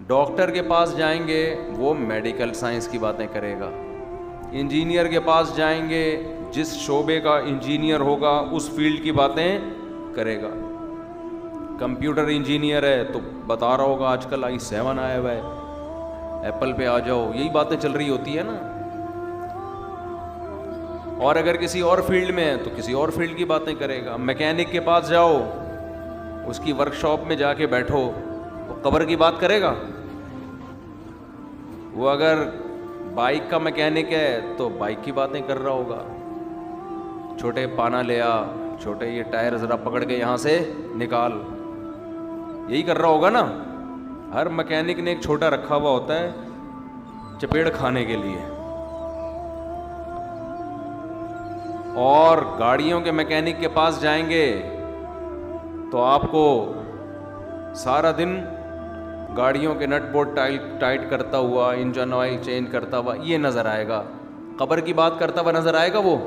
Doctor کے پاس جائیں گے وہ میڈیکل سائنس کی باتیں کرے گا, انجینئر کے پاس جائیں گے جس شعبے کا انجینئر ہوگا اس فیلڈ کی باتیں کرے گا. کمپیوٹر انجینئر ہے تو بتا رہا ہوگا آج کل i7 آیا ہوا ہے, ایپل پہ آ جاؤ, یہی باتیں چل رہی ہوتی ہے نا. اور اگر کسی اور فیلڈ میں ہے تو کسی اور فیلڈ کی باتیں کرے گا. میکینک کے پاس جاؤ, اس کی ورک شاپ میں جا کے بیٹھو, وہ قبر کی بات کرے گا. وہ اگر بائک کا میکینک ہے تو بائک کی باتیں کر رہا ہوگا, چھوٹے پانا لے آ, چھوٹے یہ ٹائر ذرا پکڑ کے یہاں سے نکال, یہی کر رہا ہوگا نا. ہر میکینک نے ایک چھوٹا رکھا ہوا ہوتا ہے چپیڑ کھانے کے لیے. اور گاڑیوں کے میکینک کے پاس جائیں گے تو آپ کو سارا دن گاڑیوں کے نٹ بولٹ ٹائٹ کرتا ہوا, انجن آئل چینج کرتا ہوا یہ نظر آئے گا. قبر کی بات کرتا ہوا نظر آئے گا. وہ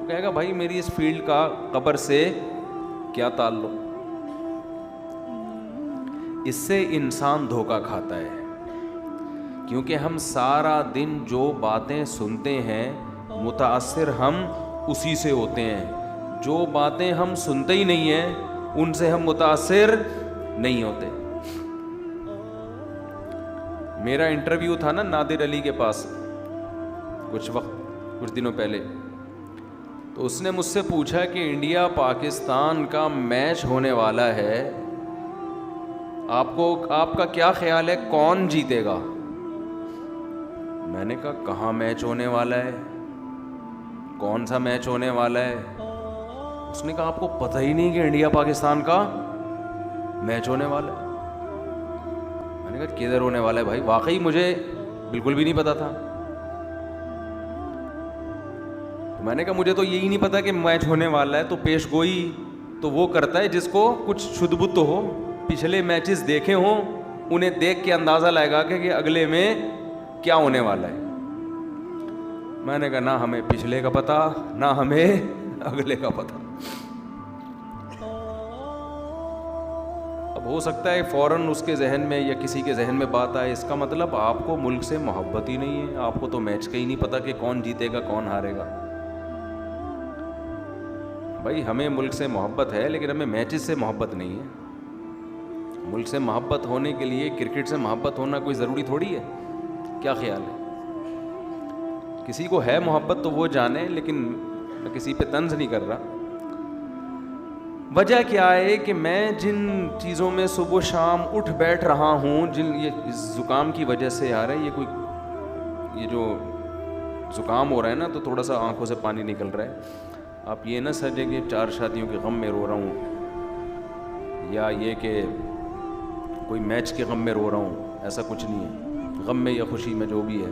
کہے گا بھائی میری اس فیلڈ کا قبر سے کیا تعلق. اس سے انسان دھوکہ کھاتا ہے, کیونکہ ہم سارا دن جو باتیں سنتے ہیں متاثر ہم اسی سے ہوتے ہیں. جو باتیں ہم سنتے ہی نہیں ہیں ان سے ہم متاثر نہیں ہوتے. میرا انٹرویو تھا نا نادر علی کے پاس کچھ دنوں پہلے, تو اس نے مجھ سے پوچھا کہ انڈیا پاکستان کا میچ ہونے والا ہے, آپ کا کیا خیال ہے کون جیتے گا. میں نے کہا کہاں میچ ہونے والا ہے, کون سا میچ ہونے والا ہے. اس نے کہا آپ کو پتہ ہی نہیں کہ انڈیا پاکستان کا میچ ہونے والا ہے. میں نے کہا کدھر ہونے والا ہے بھائی, واقعی مجھے بالکل بھی نہیں پتا تھا. میں نے کہا مجھے تو یہی نہیں پتا کہ میچ ہونے والا ہے, تو پیش گوئی تو وہ کرتا ہے جس کو کچھ شدھ بت ہو, پچھلے میچز دیکھے ہوں, انہیں دیکھ کے اندازہ لائے گا کہ اگلے میں کیا ہونے والا ہے. میں نے کہا نہ ہمیں پچھلے کا پتا نہ ہمیں اگلے کا پتا. اب ہو سکتا ہے فوراً اس کے ذہن میں یا کسی کے ذہن میں بات آئے, اس کا مطلب آپ کو ملک سے محبت ہی نہیں ہے, آپ کو تو میچ کا ہی نہیں پتا کہ کون جیتے گا کون ہارے گا. بھائی ہمیں ملک سے محبت ہے لیکن ہمیں میچز سے محبت نہیں ہے. ملک سے محبت ہونے کے لیے کرکٹ سے محبت ہونا کوئی ضروری تھوڑی ہے. کیا خیال ہے؟ کسی کو ہے محبت تو وہ جانے, لیکن میں کسی پہ طنز نہیں کر رہا. وجہ کیا ہے کہ میں جن چیزوں میں صبح شام اٹھ بیٹھ رہا ہوں, جن یہ زکام کی وجہ سے آ رہا ہے, یہ جو زکام ہو رہا ہے نا تو تھوڑا سا آنکھوں سے پانی نکل رہا ہے. آپ یہ نہ سمجھیں کہ 4 شادیوں کے غم میں رو رہا ہوں یا یہ کہ کوئی میچ کے غم میں رو رہا ہوں, ایسا کچھ نہیں ہے. غم میں یا خوشی میں جو بھی ہے,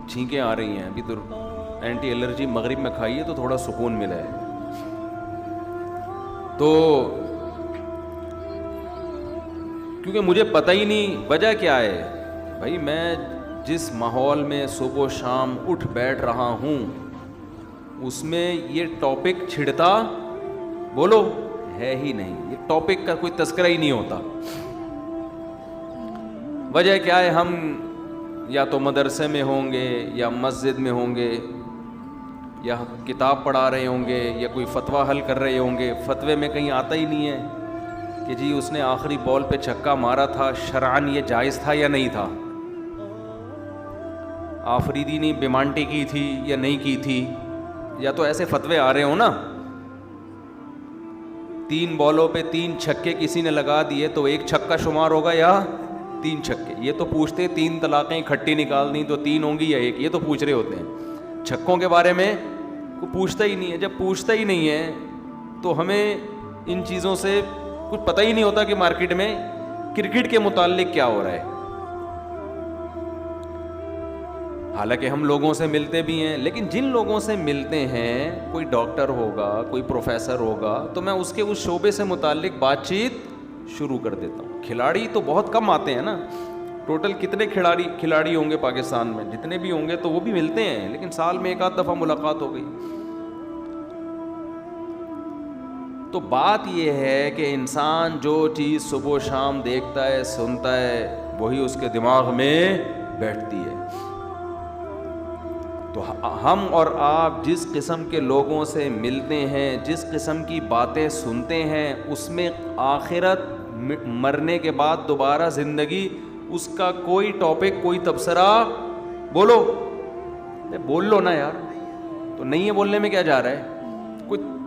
چھینکیں آ رہی ہیں. ابھی تو اینٹی الرجی مغرب میں کھائی ہے تو تھوڑا سکون ملا ہے. تو کیونکہ مجھے پتہ ہی نہیں وجہ کیا ہے. بھائی میں جس ماحول میں صبح و شام اٹھ بیٹھ رہا ہوں اس میں یہ ٹاپک چھڑتا بولو ہے ہی نہیں. یہ ٹاپک کا کوئی تذکرہ ہی نہیں ہوتا. وجہ کیا ہے, ہم یا تو مدرسے میں ہوں گے یا مسجد میں ہوں گے یا کتاب پڑھا رہے ہوں گے یا کوئی فتویٰ حل کر رہے ہوں گے. فتوے میں کہیں آتا ہی نہیں ہے کہ جی اس نے آخری بال پہ چھکا مارا تھا, شرعاً یہ جائز تھا یا نہیں تھا. آفریدی نے بیمانٹی کی تھی یا نہیں کی تھی, یا تو ایسے فتوے آ رہے ہوں نا. 3 بالوں پہ 3 چھکے کسی نے لگا دیے تو 1 چھکا شمار ہوگا یا 3 چھکے. یہ تو پوچھتے 3 طلاقیں اکٹھی نکال دیں تو 3 ہوں گی یا 1, یہ تو پوچھ رہے ہوتے ہیں. چھکوں کے بارے میں کوئی پوچھتا ہی نہیں ہے. جب پوچھتا ہی نہیں ہے تو ہمیں ان چیزوں سے کچھ پتہ ہی نہیں ہوتا کہ مارکیٹ میں کرکٹ کے متعلق کیا ہو رہا ہے. حالانکہ ہم لوگوں سے ملتے بھی ہیں, لیکن جن لوگوں سے ملتے ہیں کوئی ڈاکٹر ہوگا, کوئی پروفیسر ہوگا, تو میں اس شعبے سے متعلق بات چیت شروع کر دیتا ہوں. کھلاڑی تو بہت کم آتے ہیں نا. ٹوٹل کتنے کھلاڑی ہوں گے پاکستان میں, جتنے بھی ہوں گے تو وہ بھی ملتے ہیں, لیکن سال میں 1 آدھ دفعہ ملاقات ہو گئی. تو بات یہ ہے کہ انسان جو چیز صبح و شام دیکھتا ہے سنتا ہے وہی اس کے دماغ میں بیٹھتی ہے. تو ہم اور آپ جس قسم کے لوگوں سے ملتے ہیں, جس قسم کی باتیں سنتے ہیں, اس میں آخرت, مرنے کے بعد دوبارہ زندگی, اس کا کوئی ٹاپک, کوئی تبصرہ بولو, بول لو نا یار. تو نہیں ہے بولنے میں کیا جا رہا ہے؟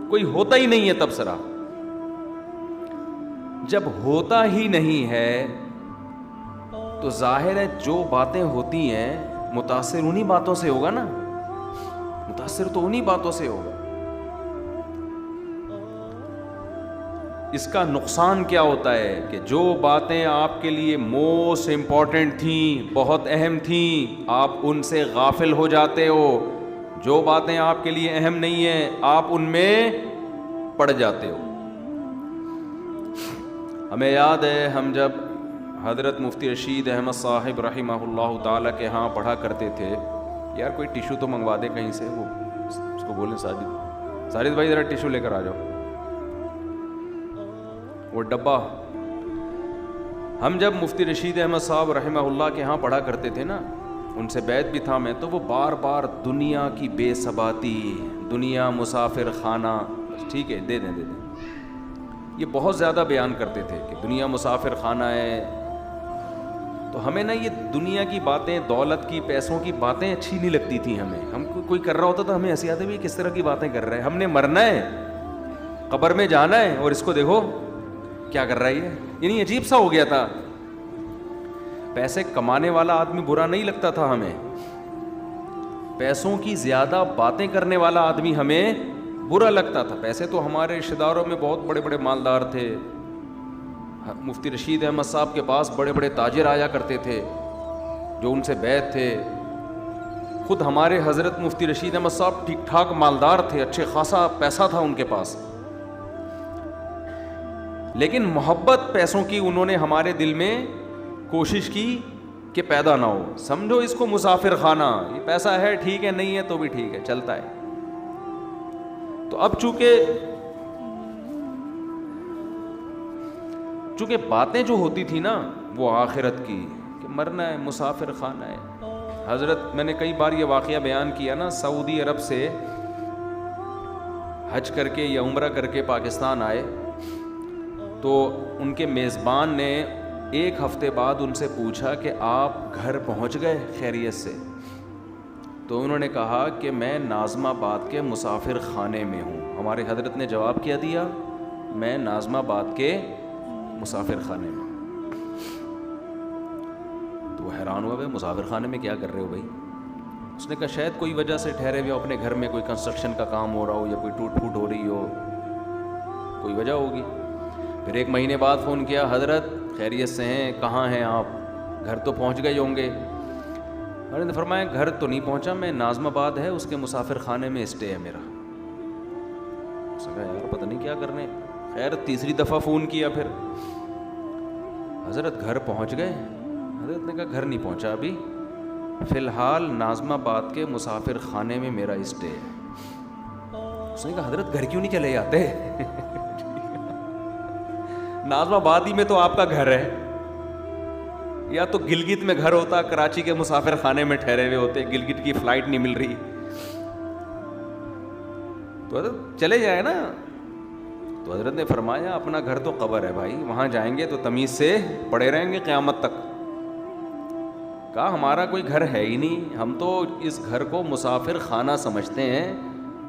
کوئی ہوتا ہی نہیں ہے تبصرہ. جب ہوتا ہی نہیں ہے تو ظاہر ہے جو باتیں ہوتی ہیں متاثر انہی باتوں سے ہوگا نا, متاثر تو انہی باتوں سے ہوگا. اس کا نقصان کیا ہوتا ہے کہ جو باتیں آپ کے لیے موسٹ امپورٹنٹ تھیں, بہت اہم تھیں, آپ ان سے غافل ہو جاتے ہو. جو باتیں آپ کے لیے اہم نہیں ہیں آپ ان میں پڑ جاتے ہو. ہمیں یاد ہے ہم جب حضرت مفتی رشید احمد صاحب رحمہ اللہ تعالیٰ کے ہاں پڑھا کرتے تھے, یار کوئی ٹیشو تو منگوا دے کہیں سے, وہ اس کو بولیں ساجد بھائی ذرا ٹیشو لے کر آ جاؤ, وہ ڈبہ. ہم جب مفتی رشید احمد صاحب رحمہ اللہ کے ہاں پڑھا کرتے تھے نا, ان سے بیعت بھی تھا میں, تو وہ بار بار دنیا کی بے ثباتی, دنیا مسافر خانہ, ٹھیک ہے دے دیں, یہ بہت زیادہ بیان کرتے تھے کہ دنیا مسافر خانہ ہے. تو ہمیں نا یہ دنیا کی باتیں, دولت کی, پیسوں کی باتیں اچھی نہیں لگتی تھیں ہمیں. ہم کوئی کر رہا ہوتا تو ہمیں ہنسی آتی, بھی کس طرح کی باتیں کر رہے ہیں, ہم نے مرنا ہے, قبر میں جانا ہے, اور اس کو دیکھو کیا کر رہا ہے یہ. یعنی عجیب سا ہو گیا تھا. پیسے کمانے والا آدمی برا نہیں لگتا تھا ہمیں, پیسوں کی زیادہ باتیں کرنے والا آدمی ہمیں برا لگتا تھا. پیسے تو ہمارے رشتہ داروں میں بہت بڑے بڑے مالدار تھے. مفتی رشید احمد صاحب کے پاس بڑے بڑے تاجر آیا کرتے تھے جو ان سے بیعت تھے. خود ہمارے حضرت مفتی رشید احمد صاحب ٹھیک ٹھاک مالدار تھے, اچھے خاصا پیسہ تھا ان کے پاس, لیکن محبت پیسوں کی انہوں نے ہمارے دل میں کوشش کی کہ پیدا نہ ہو. سمجھو اس کو مسافر خانہ, یہ پیسہ ہے ٹھیک ہے, نہیں ہے تو بھی ٹھیک ہے, چلتا ہے. تو اب چونکہ باتیں جو ہوتی تھی نا وہ آخرت کی, کہ مرنا ہے, مسافر خانہ ہے. حضرت, میں نے کئی بار یہ واقعہ بیان کیا نا, سعودی عرب سے حج کر کے یا عمرہ کر کے پاکستان آئے, تو ان کے میزبان نے ایک ہفتے بعد ان سے پوچھا کہ آپ گھر پہنچ گئے خیریت سے؟ تو انہوں نے کہا کہ میں ناظم آباد کے مسافر خانے میں ہوں. ہمارے حضرت نے جواب کیا دیا, میں ناظم آباد کے مسافر خانے میں. تو وہ حیران ہوا, بھائی مسافر خانے میں کیا کر رہے ہو بھائی؟ اس نے کہا شاید کوئی وجہ سے ٹھہرے ہوئے اپنے گھر میں, کوئی کنسٹرکشن کا کام ہو رہا ہو یا کوئی ٹوٹ پھوٹ ہو رہی ہو, کوئی وجہ ہوگی. پھر ایک مہینے بعد فون کیا, حضرت خیریت سے ہیں, کہاں ہیں آپ, گھر تو پہنچ گئے ہوں گے. حضرت نے فرمایا گھر تو نہیں پہنچا, میں ناظم آباد ہے اس کے مسافر خانے میں اسٹے ہے میرا. اس نے کہا یار پتہ نہیں کیا کرنے. خیر تیسری دفعہ فون کیا, پھر حضرت گھر پہنچ گئے؟ حضرت نے کہا گھر نہیں پہنچا ابھی, فی الحال ناظم آباد کے مسافر خانے میں میرا اسٹے ہے. اس نے کہا حضرت گھر کیوں نہیں چلے جاتے؟ ناظم آبادی میں تو آپ کا گھر ہے, یا تو گلگت میں گھر ہوتا, کراچی کے مسافر خانے میں ٹھہرے ہوئے ہوتے, گلگت کی فلائٹ نہیں مل رہی, تو حضرت چلے جائے نا. تو حضرت نے فرمایا اپنا گھر تو قبر ہے بھائی, وہاں جائیں گے تو تمیز سے پڑے رہیں گے قیامت تک. کہا ہمارا کوئی گھر ہے ہی نہیں, ہم تو اس گھر کو مسافر خانہ سمجھتے ہیں,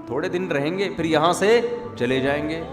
تھوڑے دن رہیں گے پھر یہاں سے چلے جائیں گے.